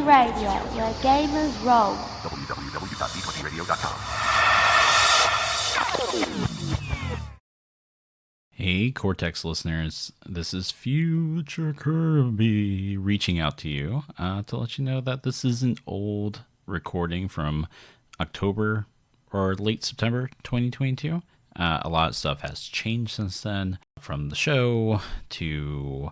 Radio, where gamers roll. www.d20radio.com. Hey, Cortex listeners, this is Future Kirby reaching out to you to let you know that this is an old recording from October or late September 2022. A lot of stuff has changed since then, from the show to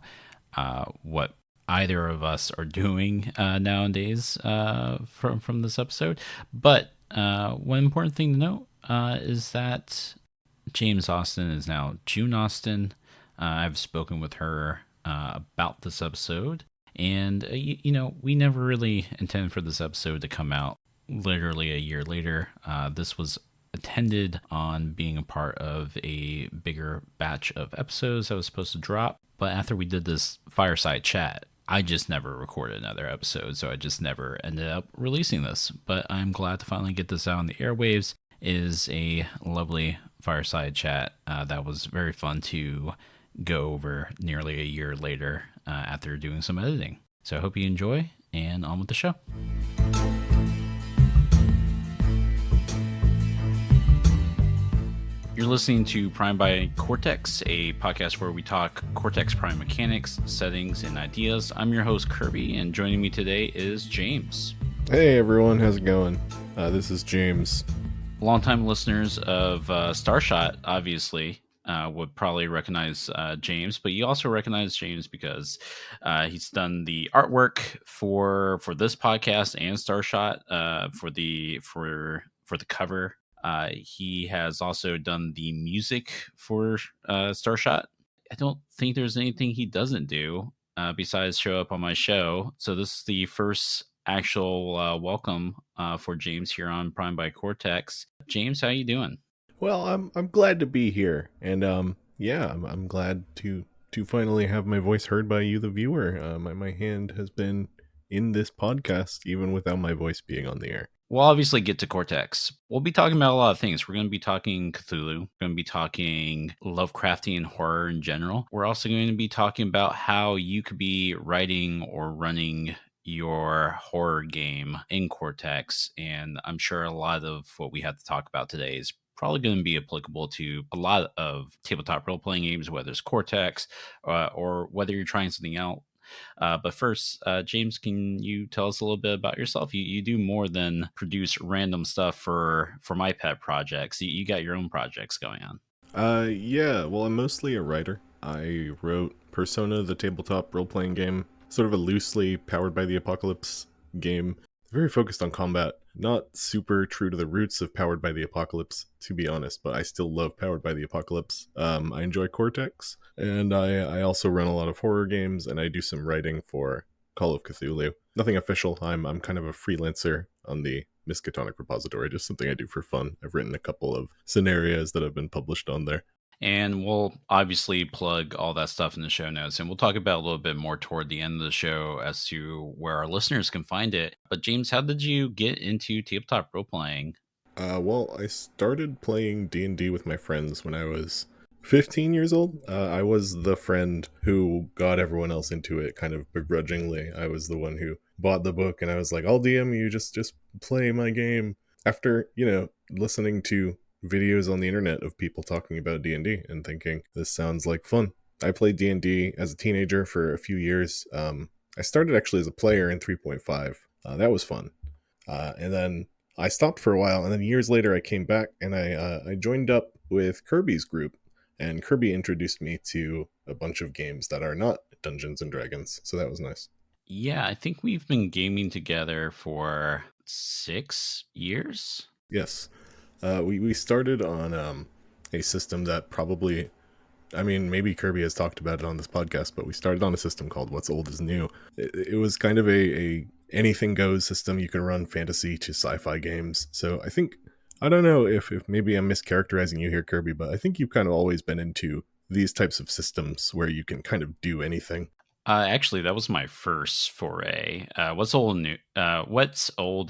what either of us are doing nowadays from this episode. But one important thing to note is that James Austin is now June Austin. I've spoken with her about this episode, and we never really intended for this episode to come out literally a year later. This was intended on being a part of a bigger batch of episodes that was supposed to drop, but after we did this Fireside chat, I just never recorded another episode, so I just never ended up releasing this. But I'm glad to finally get this out on the airwaves. It is a lovely Fireside chat that was very fun to go over nearly a year later after doing some editing. So I hope you enjoy, and on with the show. You're listening to Prime by Cortex, a podcast where we talk Cortex Prime mechanics, settings, and ideas. I'm your host, Kirby, and joining me today is James. Hey everyone, how's it going? This is James. Longtime listeners of Starshot, obviously, would probably recognize James, but you also recognize James because he's done the artwork for this podcast and Starshot for the cover. He has also done the music for Starshot. I don't think there's anything he doesn't do besides show up on my show. So this is the first actual welcome for James here on Prime by Cortex. James, how you doing? Well, I'm glad to be here, and I'm glad to finally have my voice heard by you, the viewer. My hand has been in this podcast even without my voice being on the air. We'll obviously get to Cortex. We'll be talking about a lot of things. We're going to be talking Cthulhu. We're going to be talking Lovecraftian horror in general. We're also going to be talking about how you could be writing or running your horror game in Cortex. And I'm sure a lot of what we have to talk about today is probably going to be applicable to a lot of tabletop role-playing games, whether it's Cortex or whether you're trying something out. But first, James, can you tell us a little bit about yourself? You do more than produce random stuff for my pet projects. You got your own projects going on. Well, I'm mostly a writer. I wrote Persona, the tabletop role-playing game, sort of a loosely powered by the apocalypse game. Very focused on combat. Not super true to the roots of Powered by the Apocalypse, to be honest, but I still love Powered by the Apocalypse. I enjoy Cortex, and I also run a lot of horror games, and I do some writing for Call of Cthulhu. Nothing official. I'm kind of a freelancer on the Miskatonic repository, just something I do for fun. I've written a couple of scenarios that have been published on there. And we'll obviously plug all that stuff in the show notes. And we'll talk about a little bit more toward the end of the show as to where our listeners can find it. But James, how did you get into tabletop role-playing? Well, I started playing D&D with my friends when I was 15 years old. I was the friend who got everyone else into it kind of begrudgingly. I was the one who bought the book, and I was like, I'll DM you, just play my game. After, listening to videos on the internet of people talking about D&D and thinking, this sounds like fun. I played D&D as a teenager for a few years. I started actually as a player in 3.5. That was fun. And then I stopped for a while, and then years later I came back and I joined up with Kirby's group, and Kirby introduced me to a bunch of games that are not Dungeons and Dragons, so that was nice. Yeah, I think we've been gaming together for 6 years. Yes. We started on a system that probably, maybe Kirby has talked about it on this podcast, but we started on a system called What's Old is New. It was kind of a anything goes system. You can run fantasy to sci-fi games. So I don't know if maybe I'm mischaracterizing you here, Kirby, but I think you've kind of always been into these types of systems where you can kind of do anything. Actually, that was my first foray. What's old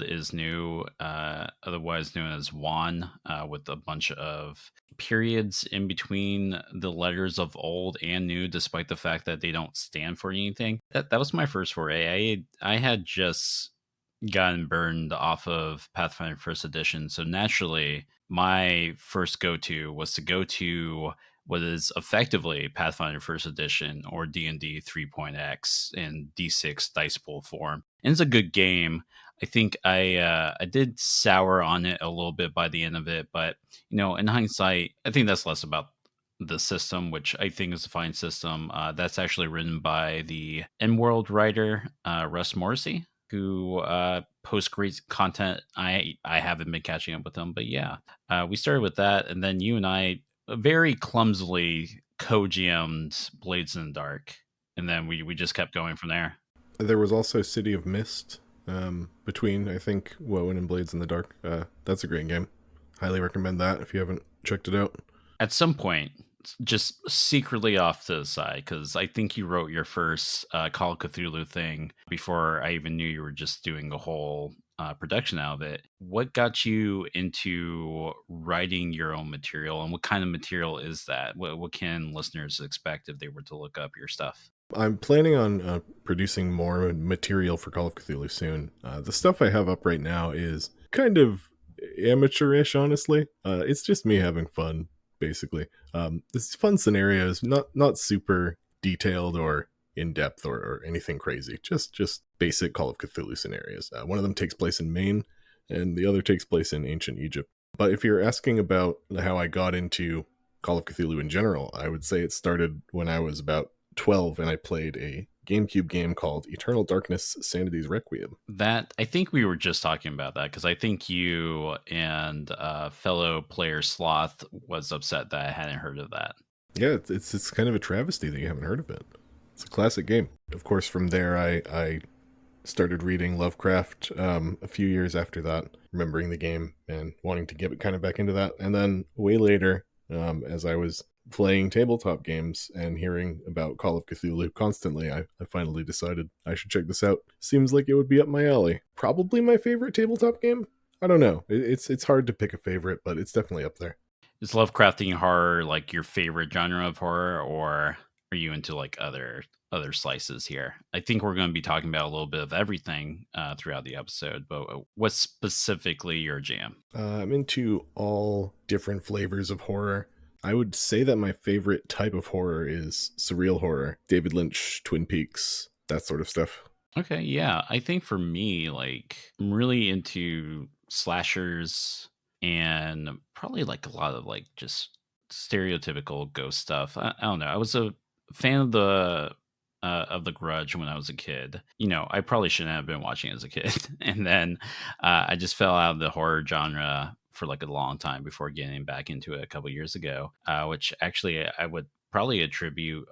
is new, otherwise known as WAN, with a bunch of periods in between the letters of old and new, despite the fact that they don't stand for anything. That was my first foray. I had just gotten burned off of Pathfinder First Edition. So naturally, my first go-to was to go to what is effectively Pathfinder First Edition or D&D 3.x in D6 dice pool form. And it's a good game. I think I did sour on it a little bit by the end of it, but in hindsight, I think that's less about the system, which I think is a fine system. That's actually written by the M-World writer Russ Morrissey, who posts great content. I haven't been catching up with him, but yeah, we started with that, and then you and I very clumsily co-GM'd Blades in the Dark, and then we just kept going from there. There was also City of Mist between, I think, Woe and Blades in the Dark. That's a great game. Highly recommend that if you haven't checked it out. At some point, just secretly off to the side, because I think you wrote your first Call of Cthulhu thing before I even knew you were just doing a whole production out of it. What got you into writing your own material, and what kind of material is that? What can listeners expect if they were to look up your stuff? I'm planning on producing more material for Call of Cthulhu soon. The stuff I have up right now is kind of amateurish, honestly. It's just me having fun, basically. It's fun scenarios, not super detailed or in depth or anything crazy. Just basic Call of Cthulhu scenarios. One of them takes place in Maine, and the other takes place in ancient Egypt. But if you're asking about how I got into Call of Cthulhu in general, I would say it started when I was about 12 and I played a GameCube game called Eternal Darkness Sanity's Requiem. That, I think we were just talking about that, because I think you and fellow player Sloth was upset that I hadn't heard of that. Yeah, it's kind of a travesty that you haven't heard of it. It's a classic game. Of course, from there I started reading Lovecraft a few years after that, remembering the game and wanting to get kind of back into that. And then way later, as I was playing tabletop games and hearing about Call of Cthulhu constantly, I finally decided I should check this out. Seems like it would be up my alley. Probably my favorite tabletop game? I don't know. It's hard to pick a favorite, but it's definitely up there. Is Lovecraftian horror like your favorite genre of horror, or are you into like other slices here? I think we're going to be talking about a little bit of everything throughout the episode, but what's specifically your jam? I'm into all different flavors of horror. I would say that my favorite type of horror is surreal horror, David Lynch, Twin Peaks, that sort of stuff. Okay, yeah. I think for me, like, I'm really into slashers and probably like a lot of like just stereotypical ghost stuff. I don't know. I was a fan of the Grudge when I was a kid. I probably shouldn't have been watching it as a kid, and then I just fell out of the horror genre for like a long time before getting back into it a couple years ago. Which actually I would probably attribute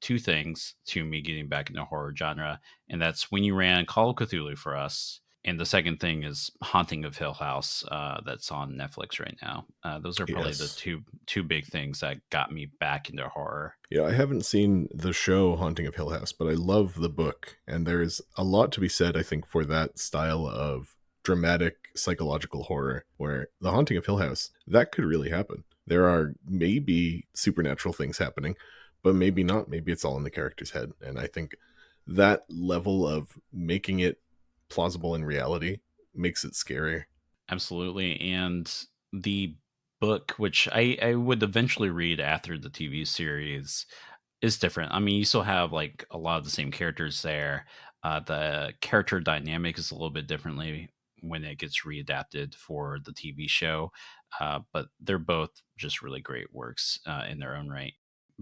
two things to me getting back into horror genre, and that's when you ran Call of Cthulhu for us. And the second thing is Haunting of Hill House, that's on Netflix right now. Those are probably the two big things that got me back into horror. Yeah, I haven't seen the show Haunting of Hill House, but I love the book. And there's a lot to be said, I think, for that style of dramatic psychological horror, where the Haunting of Hill House, that could really happen. There are maybe supernatural things happening, but maybe not. Maybe it's all in the character's head. And I think that level of making it plausible in reality makes it scarier. Absolutely. And the book, which I would eventually read after the TV series, is different. I mean, you still have like a lot of the same characters there. The character dynamic is a little bit differently when it gets readapted for the TV show, but they're both just really great works in their own right.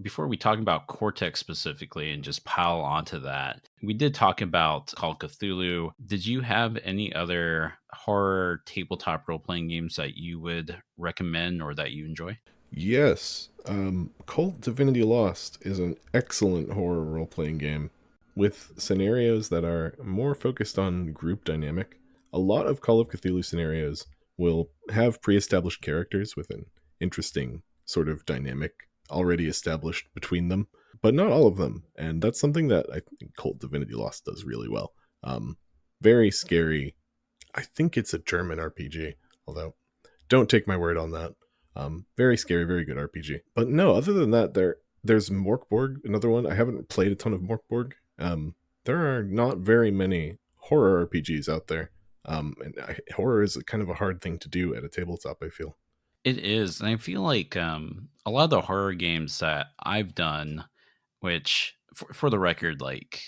Before we talk about Cortex specifically and just pile onto that, we did talk about Call of Cthulhu. Did you have any other horror tabletop role-playing games that you would recommend or that you enjoy? Yes. Cult Divinity Lost is an excellent horror role-playing game with scenarios that are more focused on group dynamic. A lot of Call of Cthulhu scenarios will have pre-established characters with an interesting sort of dynamic already established between them, but not all of them. And that's something that I think Cult Divinity Lost does really well. Very scary. I think it's a German RPG, although don't take my word on that. Very scary, very good RPG. But no, other than that, there's Morkborg, another one. I haven't played a ton of Morkborg. There are not very many horror RPGs out there. Horror is kind of a hard thing to do at a tabletop, I feel. It is, and I feel like a lot of the horror games that I've done, which for the record, like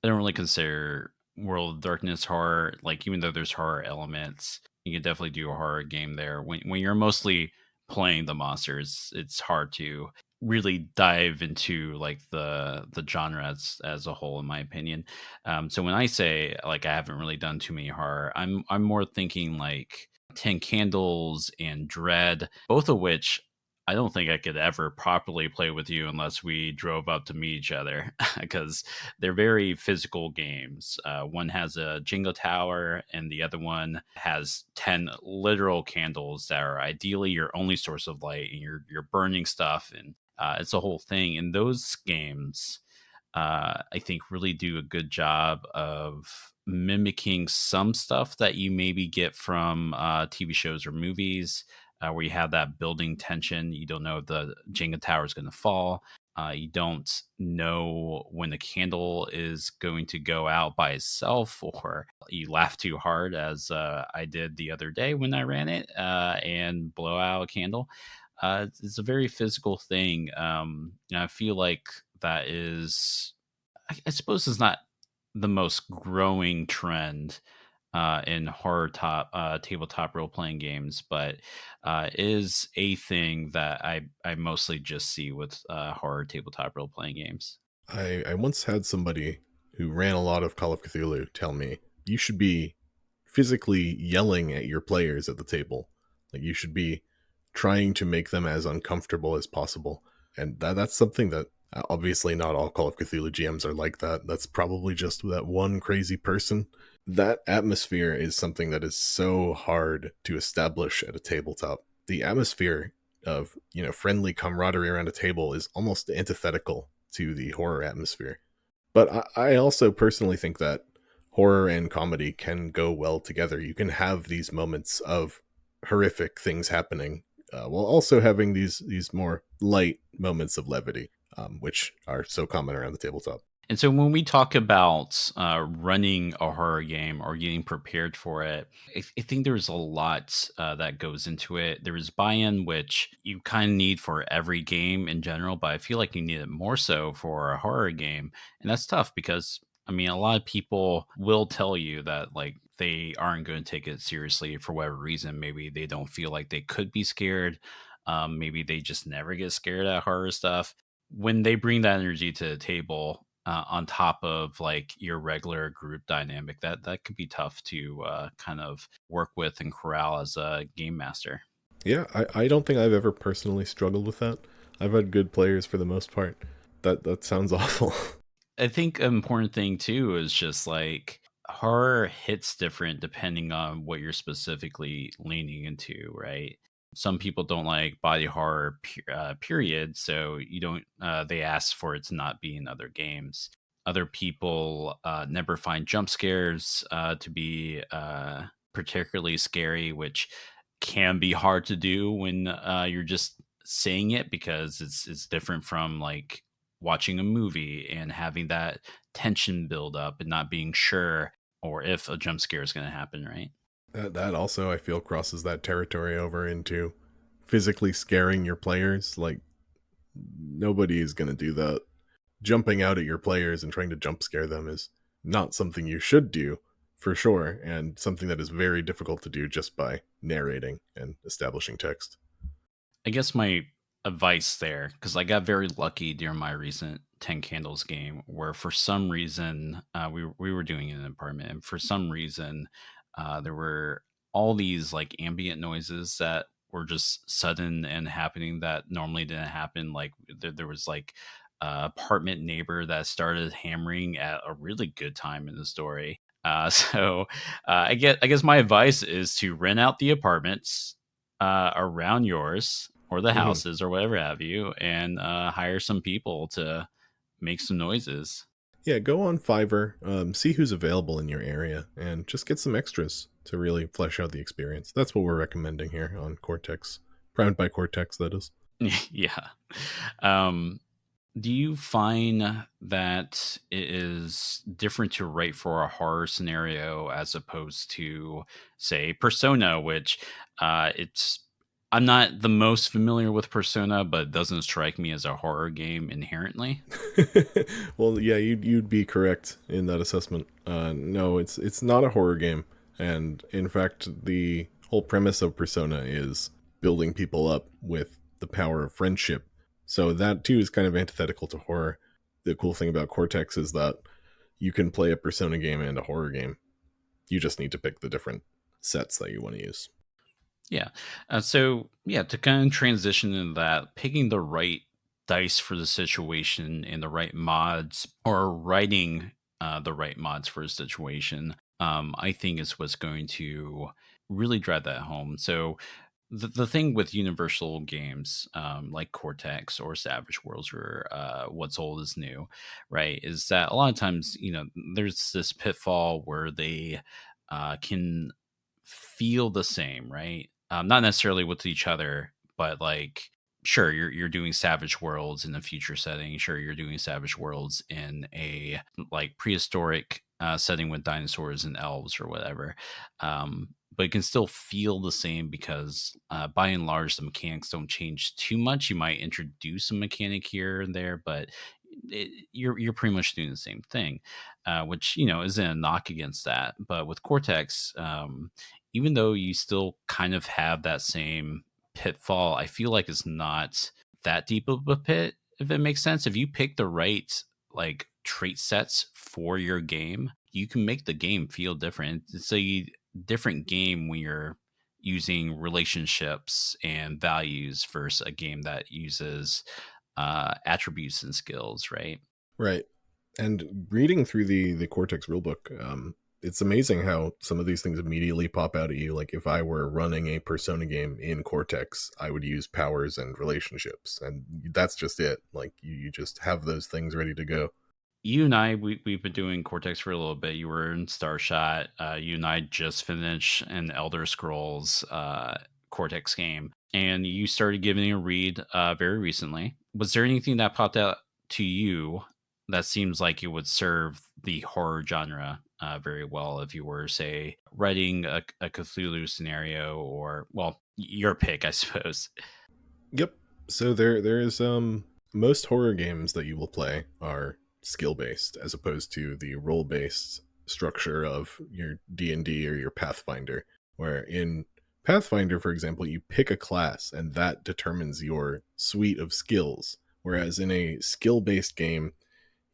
I don't really consider World of Darkness horror. Like even though there's horror elements, you can definitely do a horror game there. When you're mostly playing the monsters, it's hard to really dive into like the genre as a whole, in my opinion. So when I say like I haven't really done too many horror, I'm more thinking like Ten Candles and Dread, both of which I don't think I could ever properly play with you unless we drove up to meet each other because they're very physical games. One has a Jenga tower, and the other one has 10 literal candles that are ideally your only source of light, and you're burning stuff, and it's a whole thing. And those games, I think, really do a good job of mimicking some stuff that you maybe get from TV shows or movies, where you have that building tension. You don't know if the Jenga tower is going to fall. You don't know when the candle is going to go out by itself, or you laugh too hard, as I did the other day when I ran it, and blow out a candle. It's a very physical thing. And I feel like that is, I suppose, is not the most growing trend in horror tabletop role playing games, but is a thing that I mostly just see with horror tabletop role playing games. I once had somebody who ran a lot of Call of Cthulhu tell me you should be physically yelling at your players at the table. Like you should be trying to make them as uncomfortable as possible. And that's something that obviously not all Call of Cthulhu GMs are like that. That's probably just that one crazy person. That atmosphere is something that is so hard to establish at a tabletop. The atmosphere of, friendly camaraderie around a table is almost antithetical to the horror atmosphere. But I also personally think that horror and comedy can go well together. You can have these moments of horrific things happening, while also having these more light moments of levity, which are so common around the tabletop. And so when we talk about running a horror game or getting prepared for it, I think there's a lot that goes into it. There is buy-in, which you kind of need for every game in general, but I feel like you need it more so for a horror game. And that's tough because, I mean, a lot of people will tell you that like they aren't going to take it seriously for whatever reason. Maybe they don't feel like they could be scared. Maybe they just never get scared at horror stuff. When they bring that energy to the table, on top of like your regular group dynamic, that could be tough to kind of work with and corral as a game master. Yeah, I don't think I've ever personally struggled with that. I've had good players for the most part. That sounds awful. I think an important thing too is just like horror hits different depending on what you're specifically leaning into, right? Some people don't like body horror, period. So you don't. They ask for it to not be in other games. Other people never find jump scares to be particularly scary, which can be hard to do when you're just saying it because it's different from like watching a movie and having that tension build up and not being sure or if a jump scare is going to happen, right? That also, I feel, crosses that territory over into physically scaring your players. Like, nobody is going to do that. Jumping out at your players and trying to jump scare them is not something you should do, for sure, and something that is very difficult to do just by narrating and establishing text. I guess my advice there, because I got very lucky during my recent 10 Candles game, where for some reason we were doing it in an apartment, and for some reason there were all these like ambient noises that were just sudden and happening that normally didn't happen. Like there was like apartment neighbor that started hammering at a really good time in the story. So I guess my advice is to rent out the apartments around yours or the Mm-hmm. houses or whatever have you, and hire some people to make some noises. Yeah, go on Fiverr, see who's available in your area, and just get some extras to really flesh out the experience. That's what we're recommending here on Cortex. Primed by Cortex, that is. Yeah. Um, Do you find that it is different to write for a horror scenario as opposed to, say, Persona, which it's I'm not the most familiar with Persona, but it doesn't strike me as a horror game inherently. Well, yeah, you'd be correct in that assessment. No, it's not a horror game, and in fact, the whole premise of Persona is building people up with the power of friendship. So that too is kind of antithetical to horror. The cool thing about Cortex is that you can play a Persona game and a horror game. You just need to pick the different sets that you want to use. Yeah. So, yeah, to kind of transition into that, picking the right dice for the situation and the right mods or writing the right mods for a situation, I think is what's going to really drive that home. So, the thing with universal games like Cortex or Savage Worlds or What's Old is New, right, is that a lot of times, there's this pitfall where they can feel the same, right? Not necessarily with each other, but like, sure, you're doing Savage Worlds in a future setting. Sure, you're doing Savage Worlds in a like prehistoric setting with dinosaurs and elves or whatever. But it can still feel the same because by and large the mechanics don't change too much. You might introduce a mechanic here and there, but you're pretty much doing the same thing, which isn't a knock against that. But with Cortex, even though you still kind of have that same pitfall, I feel like it's not that deep of a pit, if it makes sense. If you pick the right like trait sets for your game, you can make the game feel different. It's a different game when you're using relationships and values versus a game that uses attributes and skills, right? Right. And reading through the Cortex rulebook, it's amazing how some of these things immediately pop out at you. Like if I were running a Persona game in Cortex, I would use powers and relationships, and that's just it. Like you just have those things ready to go. You and I, we've been doing Cortex for a little bit. You were in Starshot. You and I just finished an Elder Scrolls Cortex game, and you started giving it a read very recently. Was there anything that popped out to you that seems like it would serve the horror genre very well if you were, say, writing a Cthulhu scenario, or, well, your pick, I suppose? Yep. So there's most horror games that you will play are skill based as opposed to the role based structure of your D&D or your Pathfinder, where in Pathfinder, for example, you pick a class and that determines your suite of skills, whereas in a skill based game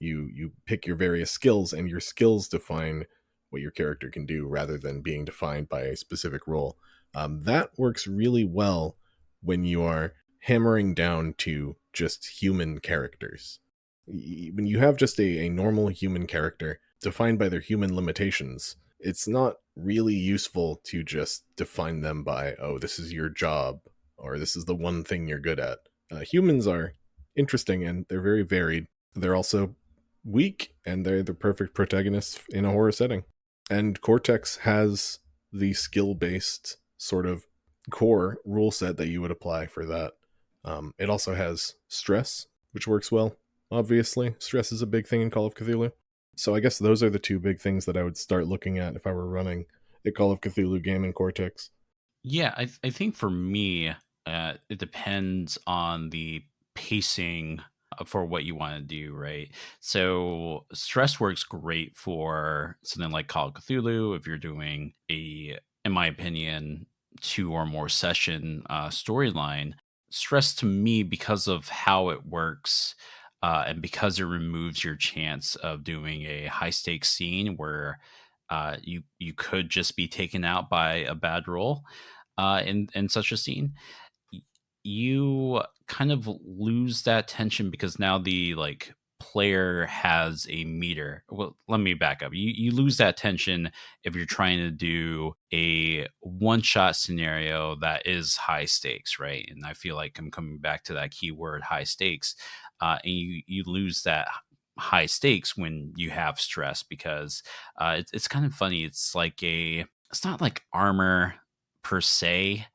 you pick your various skills and your skills define what your character can do rather than being defined by a specific role. That works really well when you are hammering down to just human characters. When you have just a normal human character defined by their human limitations, it's not really useful to just define them by, oh, this is your job, or this is the one thing you're good at. Humans are interesting and they're very varied. They're also weak, and they're the perfect protagonists in a horror setting. And Cortex has the skill based sort of core rule set that you would apply for that. It also has stress, which works well. Obviously, stress is a big thing in Call of Cthulhu. So I guess those are the two big things that I would start looking at if I were running a Call of Cthulhu game in Cortex. Yeah, I think for me, it depends on the pacing for what you want to do, right? So stress works great for something like Call of Cthulhu if you're doing in my opinion, two or more session storyline. Stress to me, because of how it works, and because it removes your chance of doing a high stakes scene where you could just be taken out by a bad roll in such a scene, y- you kind of lose that tension because now the like player has a meter. Well, let me back up. You lose that tension if you're trying to do a one shot scenario that is high stakes, right? And I feel like I'm coming back to that keyword high stakes, and you lose that high stakes when you have stress because it's kind of funny. It's not like armor per se,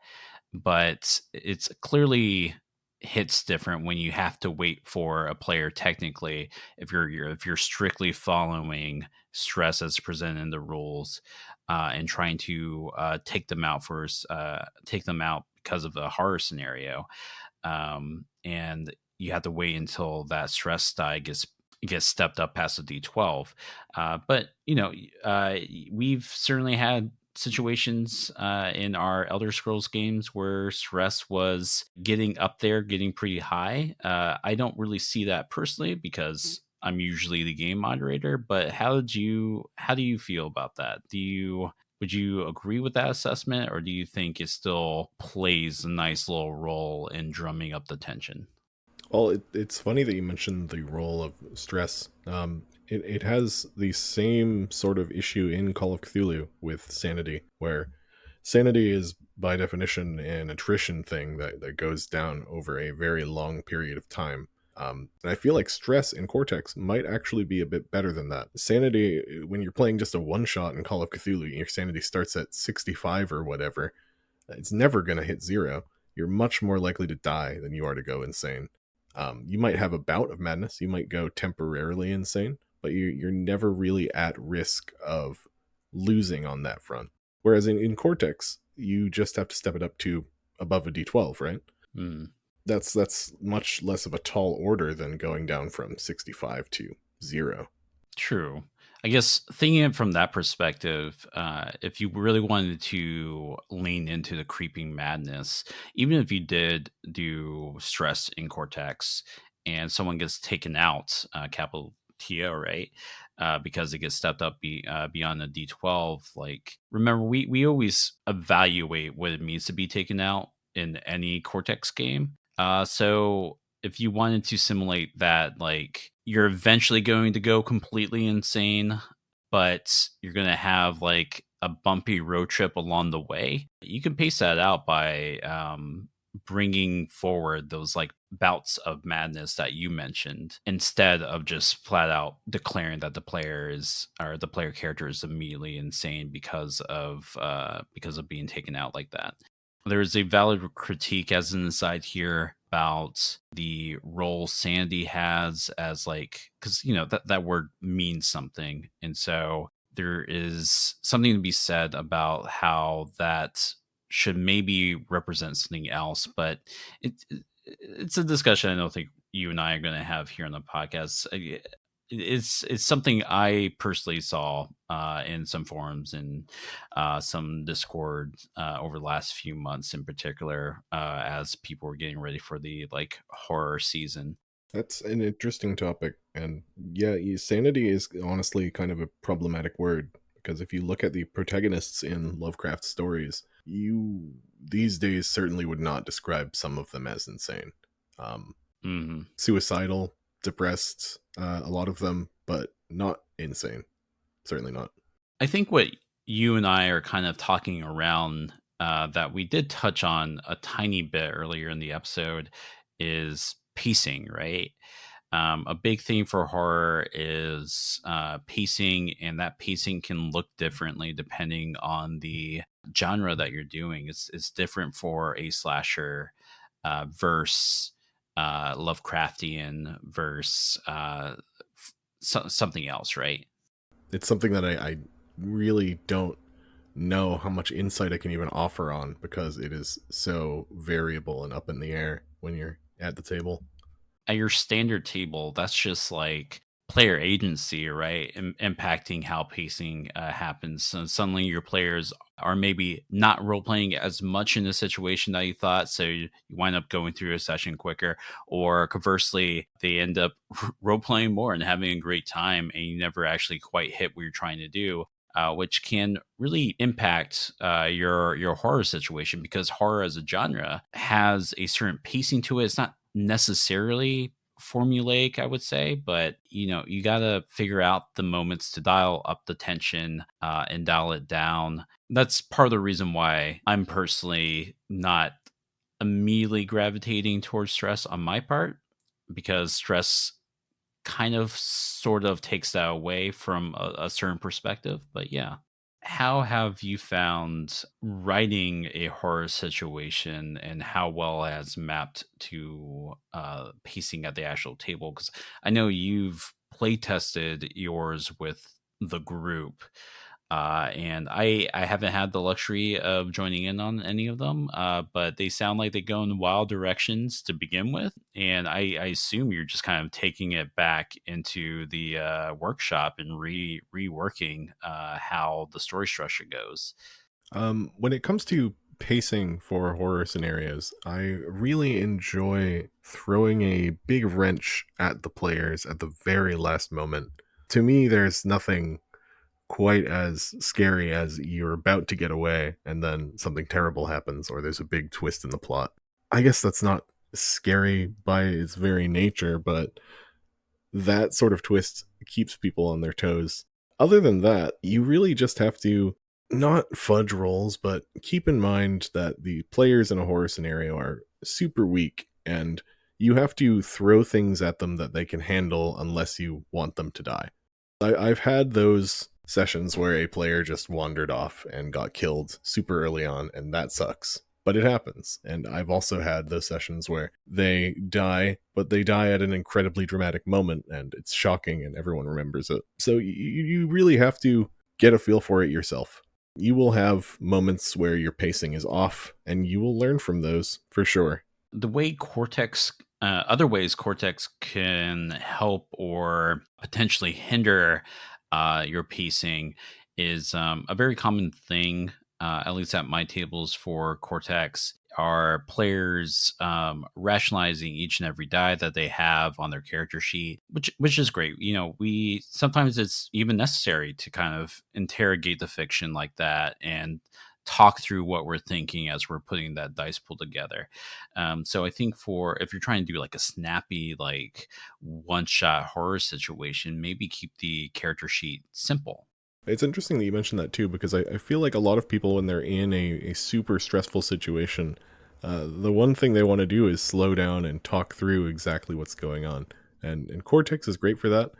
but it's clearly hits different when you have to wait for a player technically if you're strictly following stress as presented in the rules, and trying to take them out take them out because of a horror scenario, and you have to wait until that stress die gets stepped up past the D12. But we've certainly had situations in our Elder Scrolls games where stress was getting up there, getting pretty high. I don't really see that personally because I'm usually the game moderator. But how do you feel about that? Would you agree with that assessment, or do you think it still plays a nice little role in drumming up the tension? Well, it's funny that you mentioned the role of stress. It has the same sort of issue in Call of Cthulhu with sanity, where sanity is by definition an attrition thing that goes down over a very long period of time. And I feel like stress in Cortex might actually be a bit better than that. Sanity, when you're playing just a one shot in Call of Cthulhu, your sanity starts at 65 or whatever, it's never going to hit zero. You're much more likely to die than you are to go insane. You might have a bout of madness, you might go temporarily insane, but you're never really at risk of losing on that front. Whereas in Cortex, you just have to step it up to above a D12, right? Hmm. That's much less of a tall order than going down from 65 to 0. True. I guess thinking it from that perspective, if you really wanted to lean into the creeping madness, even if you did do stress in Cortex and someone gets taken out, capital TO, right? Because it gets stepped up beyond a D12. Like, remember, we always evaluate what it means to be taken out in any Cortex game. So if you wanted to simulate that, like you're eventually going to go completely insane, but you're going to have like a bumpy road trip along the way, you can pace that out by bringing forward those like bouts of madness that you mentioned instead of just flat out declaring that the player is or the player character is immediately insane because of being taken out like that. There's a valid critique as an aside here about the role sanity has as like because that word means something, and so there is something to be said about how that should maybe represent something else, but it's a discussion I don't think you and I are going to have here on the podcast. It's something I personally saw in some forums and some Discord over the last few months, in particular, as people were getting ready for the like horror season. That's an interesting topic. And yeah, sanity is honestly kind of a problematic word because if you look at the protagonists in Lovecraft stories, you these days certainly would not describe some of them as insane. Suicidal, depressed, a lot of them, but not insane. Certainly not. I think what you and I are kind of talking around that we did touch on a tiny bit earlier in the episode is pacing, right? A big theme for horror is pacing, and that pacing can look differently depending on the genre that you're doing. It's different for a slasher versus Lovecraftian versus something else, right? It's something that I really don't know how much insight I can even offer on because it is so variable and up in the air when you're at the table. At your standard table, that's just like player agency, right? Impacting how pacing happens. So suddenly your players are maybe not role playing as much in the situation that you thought, so you wind up going through a session quicker, or conversely, they end up role playing more and having a great time, and you never actually quite hit what you're trying to do. Which can really impact your horror situation because horror as a genre has a certain pacing to it. It's not necessarily formulaic, I would say, but you got to figure out the moments to dial up the tension and dial it down. That's part of the reason why I'm personally not immediately gravitating towards stress on my part, because stress kind of sort of takes that away from a certain perspective. But yeah. how have you found writing a horror situation, and how well it has mapped to pacing at the actual table? Because I know you've play tested yours with the group, and I haven't had the luxury of joining in on any of them, but they sound like they go in wild directions to begin with, and I assume you're just kind of taking it back into the workshop and reworking how the story structure goes. When it comes to pacing for horror scenarios, I really enjoy throwing a big wrench at the players at the very last moment. To me, there's nothing quite as scary as you're about to get away and then something terrible happens or there's a big twist in the plot. I guess that's not scary by its very nature, but that sort of twist keeps people on their toes. Other than that, you really just have to not fudge rolls, but keep in mind that the players in a horror scenario are super weak, and you have to throw things at them that they can handle unless you want them to die. I've had those sessions where a player just wandered off and got killed super early on, and that sucks. But it happens. And I've also had those sessions where they die, but they die at an incredibly dramatic moment, and it's shocking, and everyone remembers it. So you really have to get a feel for it yourself. You will have moments where your pacing is off, and you will learn from those for sure. The way Cortex, other ways Cortex can help or potentially hinder your pacing is a very common thing, at least at my tables for Cortex, are players rationalizing each and every die that they have on their character sheet, which is great. You know, we sometimes it's even necessary to kind of interrogate the fiction like that and talk through what we're thinking as we're putting that dice pool together. So I think for if you're trying to do like a snappy, like one shot horror situation, maybe keep the character sheet simple. It's interesting that you mentioned that too, because I feel like a lot of people, when they're in a super stressful situation, the one thing they want to do is slow down and talk through exactly what's going on. And Cortex is great for that.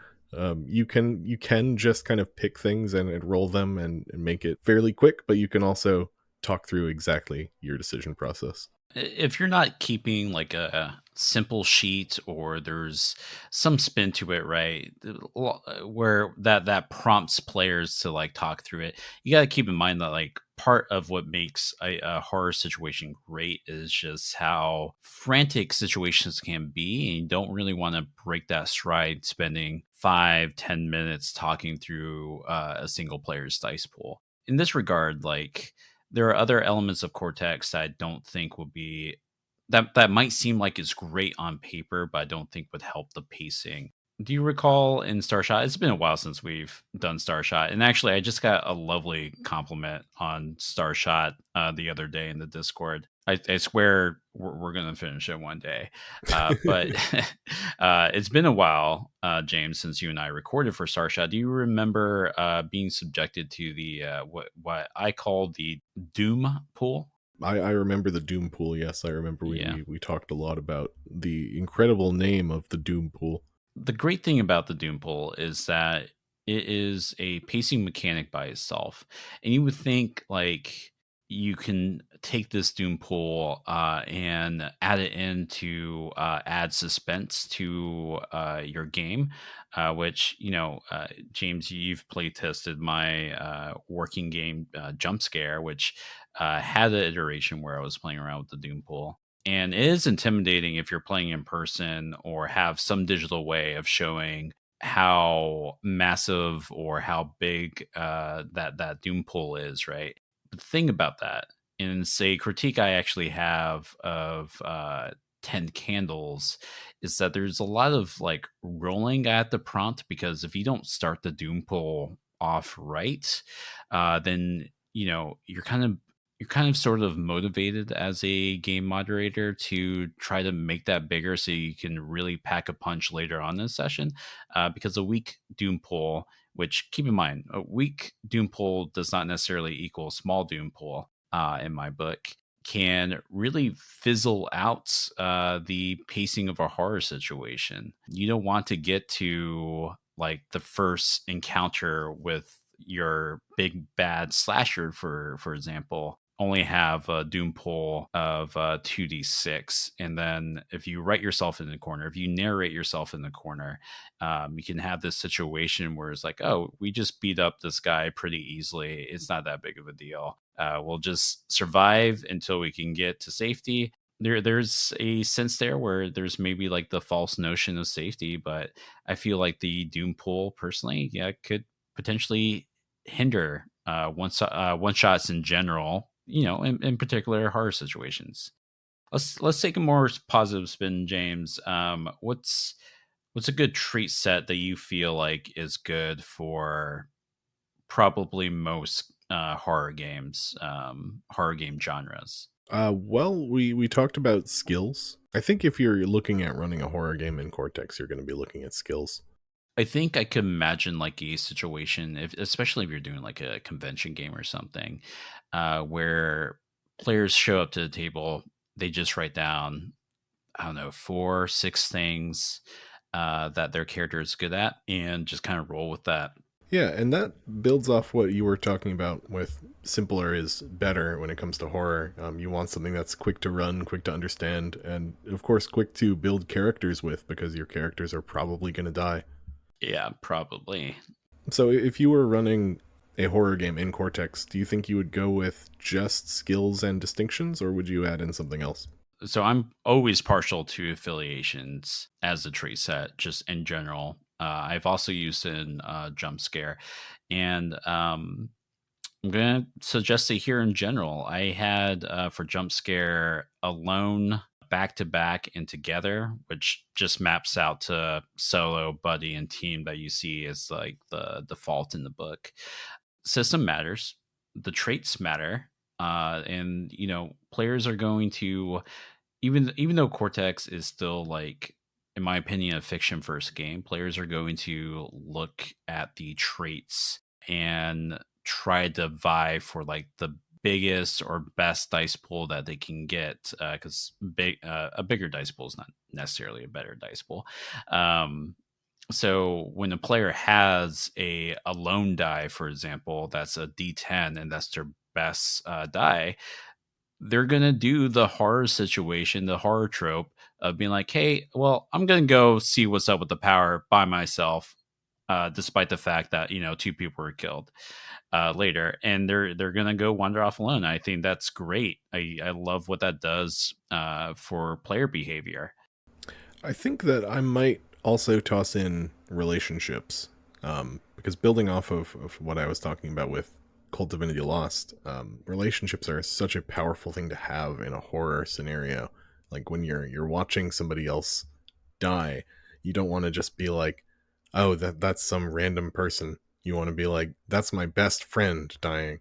You can just kind of pick things and roll them and make it fairly quick, but you can also talk through exactly your decision process. If you're not keeping like a simple sheet or there's some spin to it, right, where that prompts players to like talk through it, you got to keep in mind that like part of what makes a horror situation great is just how frantic situations can be, and you don't really want to break that stride spending 5-10 minutes talking through a single player's dice pool. In this regard, like there are other elements of Cortex that I don't think will be that might seem like it's great on paper, but I don't think would help the pacing. Do you recall in Starshot? It's been a while since we've done Starshot, and actually, I just got a lovely compliment on Starshot the other day in the Discord. I swear we're gonna finish it one day, but it's been a while, James, since you and I recorded for Starshot. Do you remember being subjected to the what I call the Doom pool? I remember the Doom Pool, yes. I remember Yeah. we talked a lot about the incredible name of the Doom Pool. The great thing about the Doom pool is that it is a pacing mechanic by itself. And you would think like you can take this Doom pool and add it in to add suspense to your game, which, you know, James, you've play tested my working game Jump Scare, which had an iteration where I was playing around with the Doom pool. And it is intimidating if you're playing in person or have some digital way of showing how massive or how big that doom pool is, right? But the thing about that, and say critique I actually have of 10 candles, is that there's a lot of like rolling at the prompt, because if you don't start the doom pool off right, then you know you're kind of sort of motivated as a game moderator to try to make that bigger so you can really pack a punch later on in the session. Because a weak doom pool, which keep in mind, a weak doom pool does not necessarily equal small doom pool in my book, can really fizzle out the pacing of a horror situation. You don't want to get to like the first encounter with your big bad slasher, for example, only have a doom pool of 2d6, and then if you write yourself in the corner, if you narrate yourself in the corner, you can have this situation where it's like, oh, we just beat up this guy pretty easily, it's not that big of a deal, we'll just survive until we can get to safety. There's a sense there where there's maybe like the false notion of safety, but I feel like the doom pool personally, yeah, could potentially hinder one shots in general, in particular horror situations. Let's take a more positive spin, James. What's a good treat set that you feel like is good for probably most horror game genres? Well, we talked about skills. I think if you're looking at running a horror game in Cortex, you're going to be looking at skills. I think I could imagine like a situation, especially if you're doing like a convention game or something, where players show up to the table, they just write down, I don't know, 4, 6 things that their character is good at, and just kind of roll with that. Yeah, and that builds off what you were talking about with simpler is better when it comes to horror. You want something that's quick to run, quick to understand, and of course, quick to build characters with, because your characters are probably going to die. Yeah, probably. So if you were running a horror game in Cortex, do you think you would go with just skills and distinctions, or would you add in something else? So I'm always partial to affiliations as a trait set, just in general. I've also used it in jump scare, and I'm gonna suggest it here in general. I had for jump scare alone, back to back, and together, which just maps out to solo, buddy, and team that you see as like the default in the book. System matters, the traits matter, and players are going to, even though Cortex is still like, in my opinion, a fiction first game, players are going to look at the traits and try to vie for like the biggest or best dice pool that they can get, because a bigger dice pool is not necessarily a better dice pool. So when a player has a lone die, for example, that's a D10 and that's their best die, they're gonna do the horror situation, the horror trope of being like, "Hey, well, I'm gonna go see what's up with the power by myself," despite the fact that two people were killed later, and they're gonna go wander off alone. I think that's great. I love what that does for player behavior. I think that I might also toss in relationships, because building off of what I was talking about with Cult Divinity Lost, relationships are such a powerful thing to have in a horror scenario. Like when you're watching somebody else die, you don't want to just be like, oh, that's some random person. You want to be like, that's my best friend dying.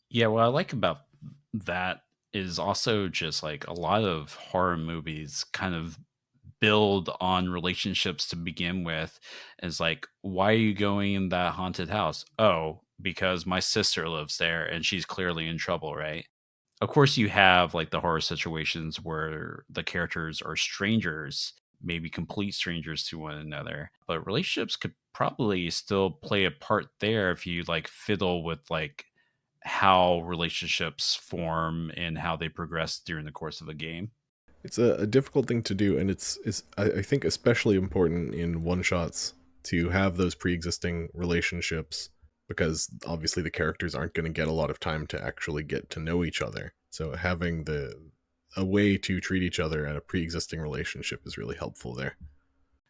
Yeah, what I like about that is also just like a lot of horror movies kind of build on relationships to begin with. Is like, why are you going in that haunted house? Oh, because my sister lives there and she's clearly in trouble, right? Of course, you have like the horror situations where the characters are strangers, maybe complete strangers to one another, but relationships could probably still play a part there if you like fiddle with like how relationships form and how they progress during the course of a game. It's a difficult thing to do, and it's I think especially important in one shots to have those pre-existing relationships, because obviously the characters aren't going to get a lot of time to actually get to know each other. So having a way to treat each other at a pre-existing relationship is really helpful there.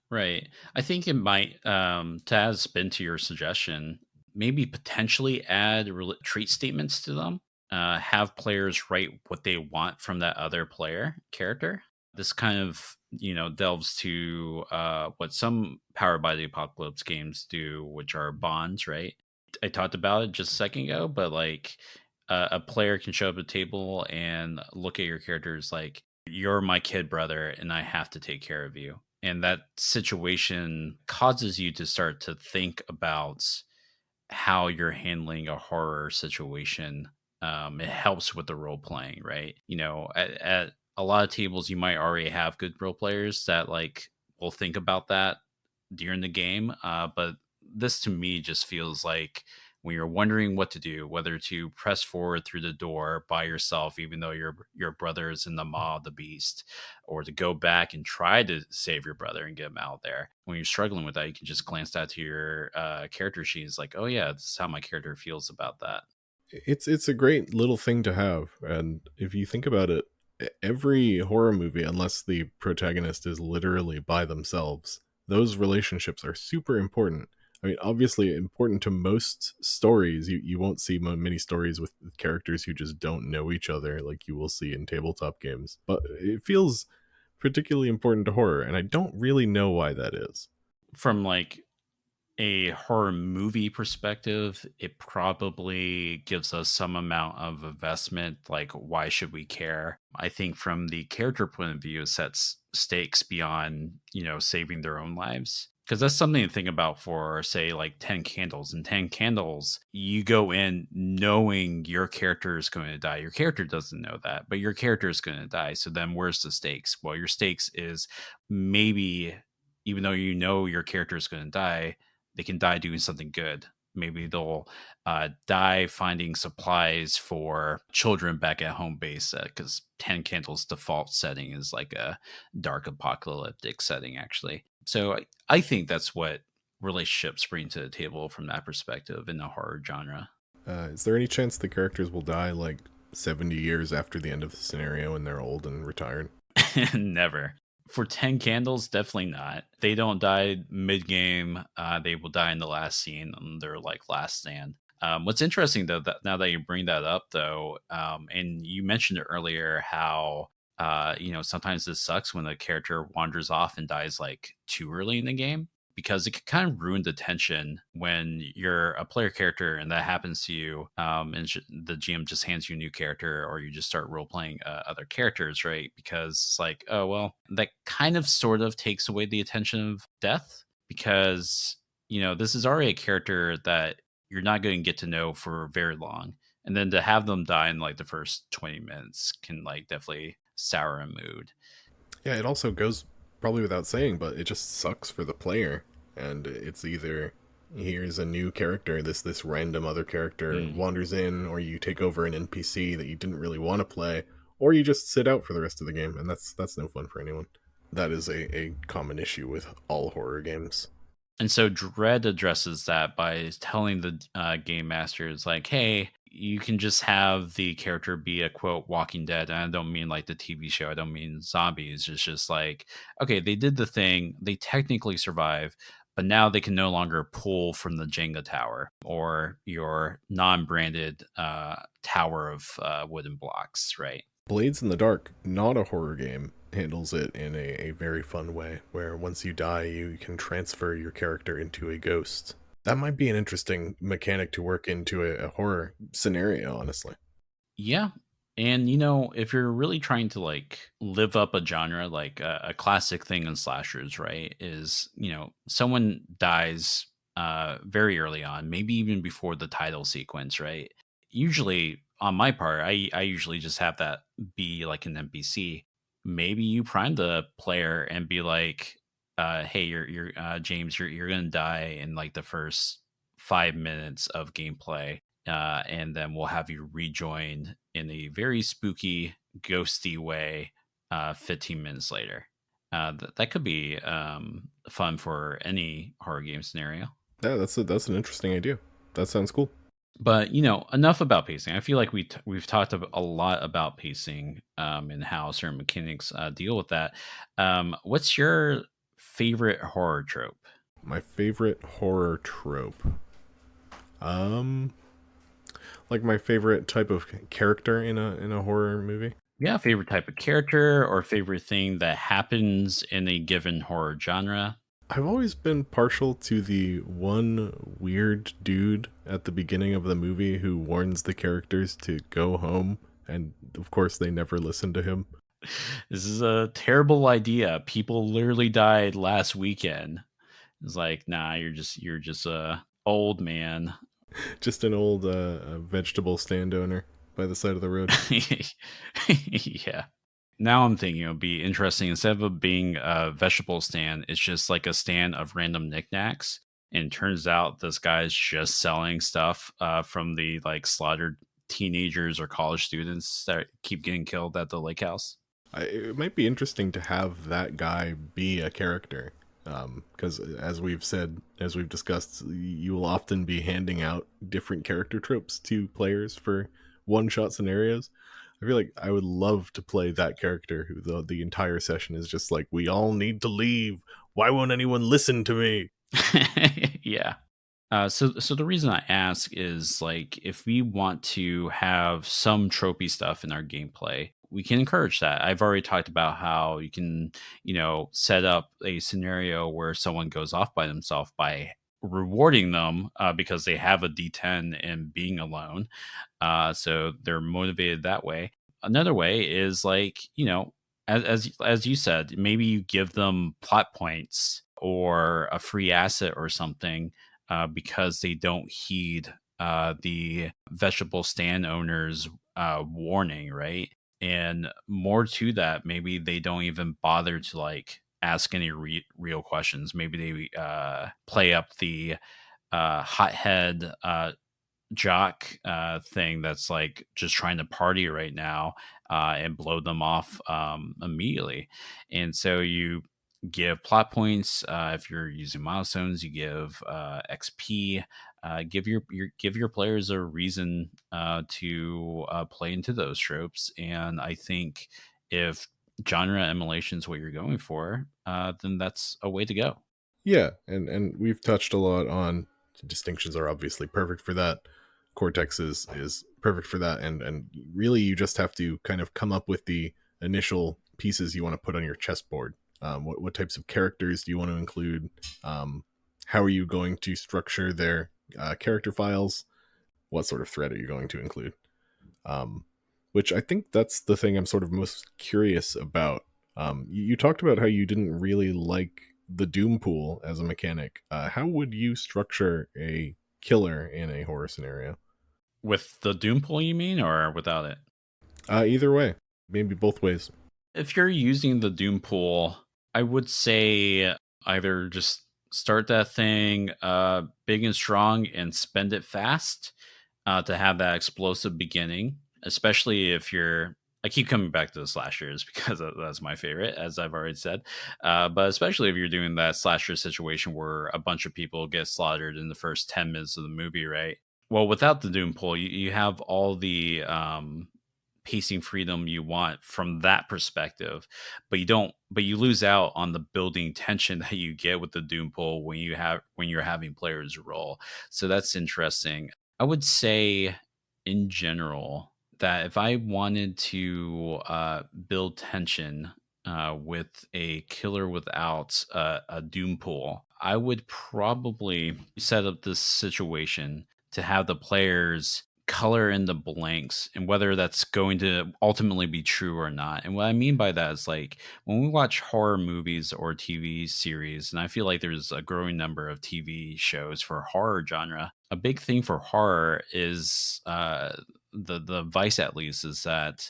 Right. I think it might, to add a spin to your suggestion, maybe potentially add treat statements to them. Have players write what they want from that other player character. This kind of, delves to what some Powered by the Apocalypse games do, which are bonds, right? I talked about it just a second ago, but like a player can show up at a table and look at your characters like, you're my kid brother and I have to take care of you. And that situation causes you to start to think about how you're handling a horror situation. It helps with the role playing, right? At a lot of tables, you might already have good role players that like will think about that during the game. But this to me just feels like when you're wondering what to do, whether to press forward through the door by yourself, even though your brother is in the maw of the beast, or to go back and try to save your brother and get him out there. When you're struggling with that, you can just glance down to your character sheet. It's like, oh yeah, this is how my character feels about that. It's a great little thing to have, and if you think about it, every horror movie, unless the protagonist is literally by themselves, those relationships are super important. I mean, obviously important to most stories. You won't see many stories with characters who just don't know each other like you will see in tabletop games, but it feels particularly important to horror, and I don't really know why that is. From like a horror movie perspective, it probably gives us some amount of investment. Like, why should we care? I think from the character point of view, it sets stakes beyond, saving their own lives. Because that's something to think about for, say, like 10 Candles. In 10 Candles, you go in knowing your character is going to die. Your character doesn't know that, but your character is going to die. So then where's the stakes? Well, your stakes is maybe, even though you know your character is going to die, they can die doing something good. Maybe they'll die finding supplies for children back at home base, because 10 Candles default setting is like a dark apocalyptic setting, actually. So I think that's what relationships bring to the table from that perspective in the horror genre. Is there any chance the characters will die like 70 years after the end of the scenario and they're old and retired? Never. For 10 Candles, definitely not. They don't die mid-game. They will die in the last scene on their like last stand. What's interesting though, that now that you bring that up though, and you mentioned it earlier, how sometimes this sucks when the character wanders off and dies like too early in the game, because it can kind of ruin the tension when you're a player character and that happens to you, and the GM just hands you a new character, or you just start role playing other characters, right? Because it's like, oh well, that kind of sort of takes away the attention of death, because this is already a character that you're not going to get to know for very long, and then to have them die in like the first 20 minutes can like definitely sour a mood. Yeah, it also goes probably without saying, but it just sucks for the player. And it's either here's a new character, this random other character wanders in, or you take over an NPC that you didn't really want to play, or you just sit out for the rest of the game, and that's no fun for anyone. That is a common issue with all horror games. And so Dread addresses that by telling the game masters, like, hey, you can just have the character be a quote Walking Dead. And I don't mean like the TV show. I don't mean zombies. It's just like, okay, they did the thing. They technically survive, but now they can no longer pull from the Jenga tower or your non-branded tower of wooden blocks, right? Blades in the Dark, not a horror game, handles it in a very fun way, where once you die, you can transfer your character into a ghost. That might be an interesting mechanic to work into a horror scenario, honestly. Yeah. And if you're really trying to like live up a genre, like a classic thing in slashers, right, is someone dies very early on, maybe even before the title sequence, right? Usually on my part, I usually just have that be like an NPC. Maybe you prime the player and be like, hey, you're James, you're gonna die in like the first 5 minutes of gameplay, and then we'll have you rejoin in a very spooky, ghosty way 15 minutes later. That could be fun for any horror game scenario. Yeah, that's an interesting idea. That sounds cool. But enough about pacing. I feel like we've talked a lot about pacing, and how certain mechanics deal with that. What's your favorite horror trope? My favorite horror trope. Like my favorite type of character in a horror movie. Yeah, favorite type of character or favorite thing that happens in a given horror genre. I've always been partial to the one weird dude at the beginning of the movie who warns the characters to go home, and of course they never listen to him. This is a terrible idea. People literally died last weekend. It's like, nah, you're just a old man. Just an old vegetable stand owner by the side of the road. Yeah. Now I'm thinking it would be interesting, instead of it being a vegetable stand, it's just like a stand of random knickknacks. and it turns out this guy's just selling stuff from the like slaughtered teenagers or college students that keep getting killed at the lake house. It might be interesting to have that guy be a character, because as we've said, as we've discussed, you will often be handing out different character tropes to players for one-shot scenarios. I feel like I would love to play that character who the entire session is just like, we all need to leave. Why won't anyone listen to me? Yeah. So the reason I ask is like if we want to have some tropey stuff in our gameplay, we can encourage that. I've already talked about how you can, set up a scenario where someone goes off by themselves by rewarding them because they have a D10 and being alone. So they're motivated that way. Another way is like, as you said, maybe you give them plot points or a free asset or something because they don't heed the vegetable stand owner's warning, right? And more to that, maybe they don't even bother to like ask any real questions. Maybe they play up the hothead jock thing that's like just trying to party right now and blow them off immediately. And so you give plot points. If you're using milestones, you give XP. Give your players a reason to play into those tropes. And I think if genre emulation is what you're going for, then that's a way to go. Yeah, and we've touched a lot on distinctions are obviously perfect for that. Cortex is perfect for that, and really you just have to kind of come up with the initial pieces you want to put on your chessboard. What types of characters do you want to include? How are you going to structure their character files? What sort of thread are you going to include? Which I think that's the thing I'm sort of most curious about. You talked about how you didn't really like the Doom pool as a mechanic. How would you structure a killer in a horror scenario? With the Doom pool, you mean, or without it? Either way, maybe both ways. If you're using the Doom pool, I would say either just start that thing big and strong and spend it fast to have that explosive beginning, especially if you're. I keep coming back to the slashers because that's my favorite, as I've already said. But especially if you're doing that slasher situation where a bunch of people get slaughtered in the first 10 minutes of the movie, right? Well, without the Doom pool, you have all the pacing freedom you want from that perspective, but you lose out on the building tension that you get with the Doom pool when you're having players roll. So that's interesting. I would say in general that if I wanted to build tension with a killer without a Doom pool, I would probably set up this situation to have the players color in the blanks and whether that's going to ultimately be true or not. And what I mean by that is like when we watch horror movies or TV series, and I feel like there's a growing number of TV shows for horror genre, a big thing for horror is the vice at least is that,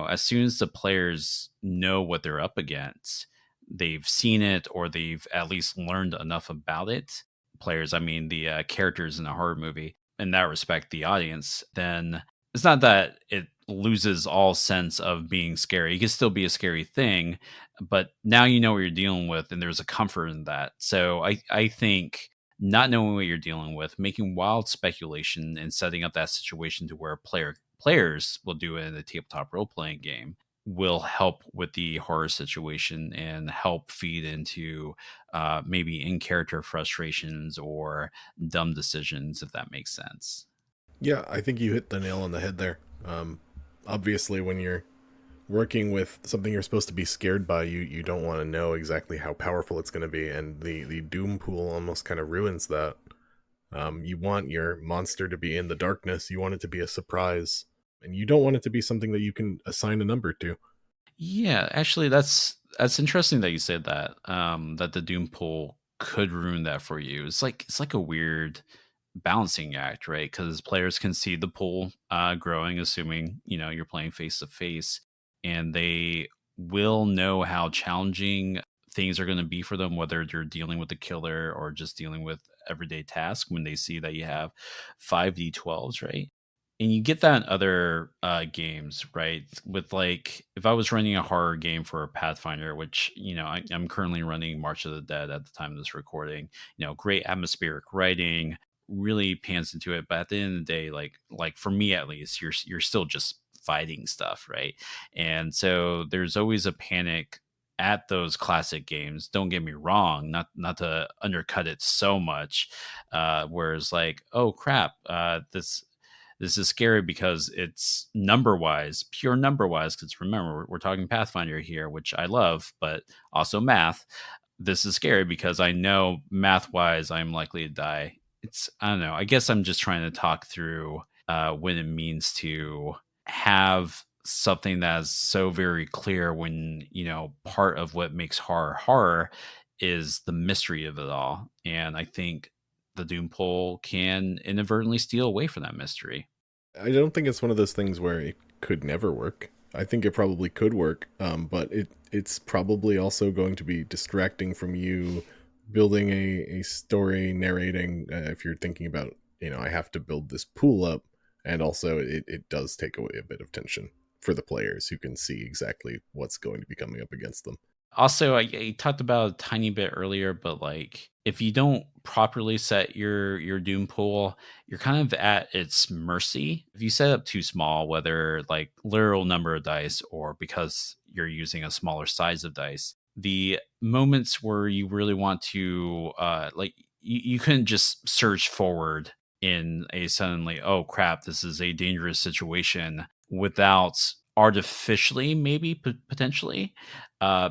as soon as the players know what they're up against, they've seen it or they've at least learned enough about it. Players, I mean the characters in a horror movie, in that respect, the audience, then it's not that it loses all sense of being scary. It can still be a scary thing, but now you know what you're dealing with, and there's a comfort in that. So I think not knowing what you're dealing with, making wild speculation, and setting up that situation to where players will do it in a tabletop role playing game will help with the horror situation and help feed into maybe in character frustrations or dumb decisions, if that makes sense. Yeah, I think you hit the nail on the head there. Obviously, when you're working with something you're supposed to be scared by, you don't want to know exactly how powerful it's going to be, and the Doom pool almost kind of ruins that. You want your monster to be in the darkness. You want it to be a surprise, and you don't want it to be something that you can assign a number to. Yeah, actually, that's interesting that you said that. That the Doom pool could ruin that for you. It's like a weird balancing act, right? Because players can see the pool growing, assuming you're playing face to face, and they will know how challenging things are going to be for them, whether you're dealing with the killer or just dealing with everyday task when they see that you have 5d12s, right? And you get that in other games, right? With like, if I was running a horror game for Pathfinder, which, I'm currently running March of the Dead at the time of this recording, great atmospheric writing, really pans into it. But at the end of the day, like for me at least, you're still just fighting stuff, right? And so there's always a panic at those classic games. Don't get me wrong, not to undercut it so much. Whereas like, oh crap, this is scary because it's number wise, pure number wise. Because remember, we're talking Pathfinder here, which I love, but also math. This is scary because I know math wise, I'm likely to die. I don't know. I guess I'm just trying to talk through what it means to have something that's so very clear when, part of what makes horror is the mystery of it all. And I think the Doom poll can inadvertently steal away from that mystery. I don't think it's one of those things where it could never work. I think it probably could work, but it's probably also going to be distracting from you building a story, narrating. If you're thinking about, I have to build this pool up, and also it does take away a bit of tension for the players who can see exactly what's going to be coming up against them. Also, I talked about a tiny bit earlier, but like if you don't properly set your doom pool, you're kind of at its mercy. If you set up too small, whether like literal number of dice or because you're using a smaller size of dice, the moments where you really want to you couldn't just surge forward in a suddenly, oh crap, this is a dangerous situation without artificially maybe potentially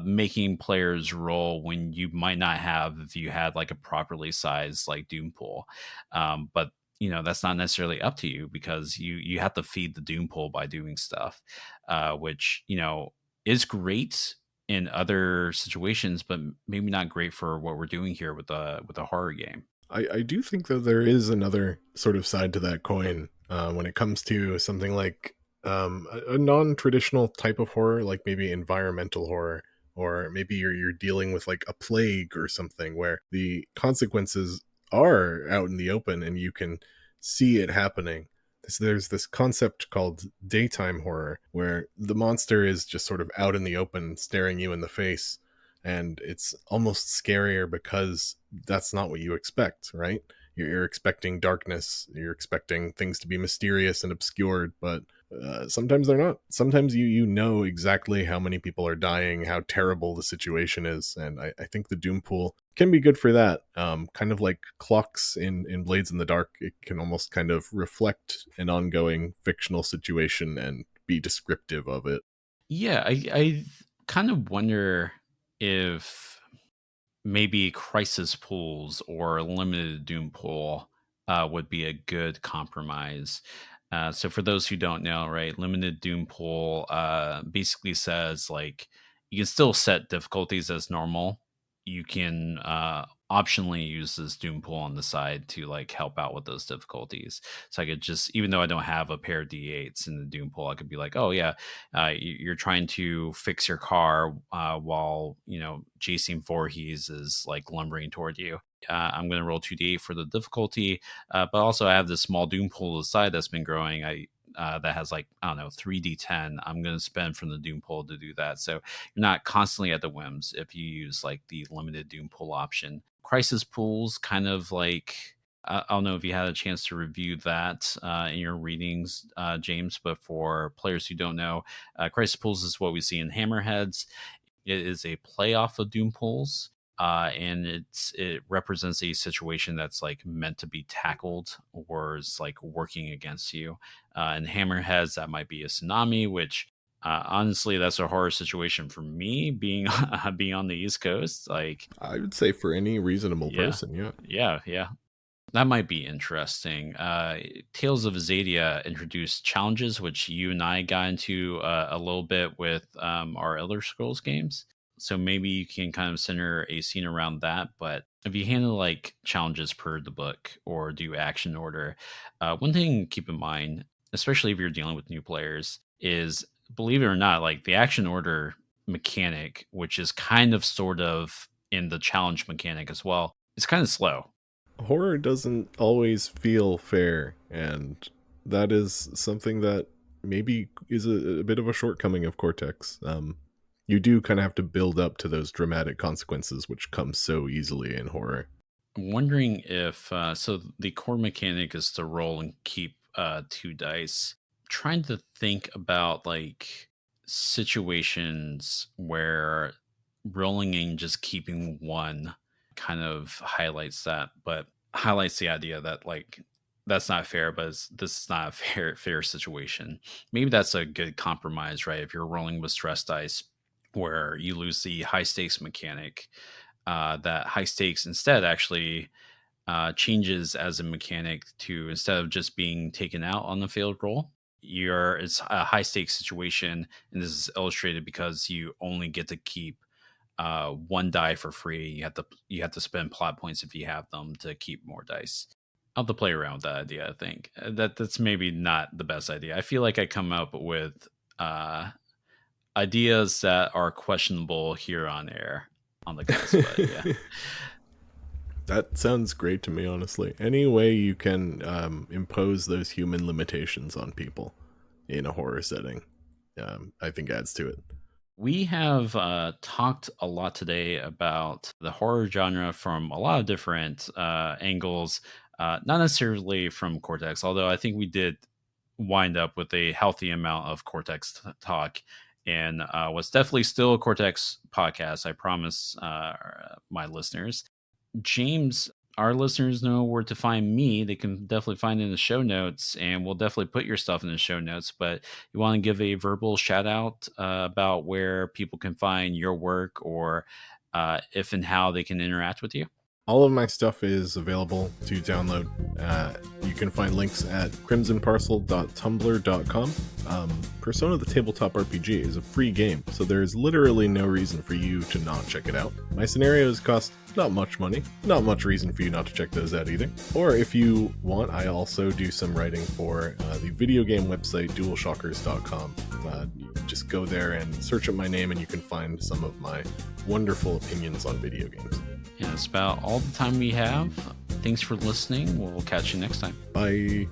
making players roll when you might not have if you had like a properly sized like doom pool. But that's not necessarily up to you because you have to feed the doom pool by doing stuff, which is great in other situations, but maybe not great for what we're doing here with a horror game. I do think that there is another sort of side to that coin when it comes to something like a non-traditional type of horror, like maybe environmental horror, or maybe you're dealing with like a plague or something where the consequences are out in the open and you can see it happening. There's this concept called daytime horror where the monster is just sort of out in the open staring you in the face, and it's almost scarier because that's not what you expect, right? You're expecting darkness, you're expecting things to be mysterious and obscured, but sometimes they're not. Sometimes you know exactly how many people are dying, how terrible the situation is, and I think the Doom Pool can be good for that. Kind of like clocks in Blades in the Dark, it can almost kind of reflect an ongoing fictional situation and be descriptive of it. Yeah, I kind of wonder if maybe crisis pools or a limited doom pool would be a good compromise. So for those who don't know, right, limited doom pool basically says like you can still set difficulties as normal. You can optionally use this doom pool on the side to like help out with those difficulties. So I could just, even though I don't have a pair of d8s in the doom pool, I could be like, oh yeah, you're trying to fix your car while Jason Voorhees is like lumbering toward you. I'm going to roll 2d8 for the difficulty, but also I have this small doom pool to the side that's been growing. That has like, I don't know, 3d10. I'm going to spend from the doom pool to do that. So you're not constantly at the whims if you use like the limited doom pool option. Crisis pools kind of like, I don't know if you had a chance to review that in your readings, James, but for players who don't know, crisis pools is what we see in Hammerheads. It is a playoff of doom pools. And it represents a situation that's like meant to be tackled or is like working against you. And Hammerheads, that might be a tsunami, which honestly, that's a horror situation for me being being on the East Coast. Like, I would say for any reasonable yeah, person, yeah. yeah. That might be interesting. Tales of Azadia introduced challenges, which you and I got into a little bit with our Elder Scrolls games. So maybe you can kind of center a scene around that. But if you handle like challenges per the book or do action order, one thing to keep in mind, especially if you're dealing with new players, is believe it or not, like the action order mechanic, which is kind of sort of in the challenge mechanic as well, it's kind of slow. Horror doesn't always feel fair, and that is something that maybe is a bit of a shortcoming of Cortex. You do kind of have to build up to those dramatic consequences, which come so easily in horror. I'm wondering if so the core mechanic is to roll and keep 2 dice. Trying to think about like situations where rolling and just keeping one kind of highlights that, but highlights the idea that like that's not fair, but this is not a fair situation. Maybe that's a good compromise, right? If you're rolling with stress dice, where you lose the high stakes mechanic, that high stakes instead actually changes as a mechanic to, instead of just being taken out on the failed roll, it's a high stakes situation, and this is illustrated because you only get to keep one die for free. You have to spend plot points if you have them to keep more dice. I'll have to play around with that idea. I think that's maybe not the best idea. I feel like I come up with ideas that are questionable here on air on the cast, but yeah. That sounds great to me, honestly. Any way you can impose those human limitations on people in a horror setting, I think adds to it. We have talked a lot today about the horror genre from a lot of different angles, not necessarily from Cortex, although I think we did wind up with a healthy amount of Cortex talk, and was definitely still a Cortex podcast. I promise my listeners. James, our listeners know where to find me. They can definitely find it in the show notes, and we'll definitely put your stuff in the show notes. But you want to give a verbal shout out about where people can find your work, or if and how they can interact with you? All of my stuff is available to download. You can find links at crimsonparcel.tumblr.com. Persona the Tabletop RPG is a free game, so there's literally no reason for you to not check it out. My scenarios cost not much money, not much reason for you not to check those out either. Or if you want, I also do some writing for the video game website dualshockers.com. Just go there and search up my name and you can find some of my wonderful opinions on video games. Yeah, that's about all the time we have. Thanks for listening. We'll catch you next time. Bye.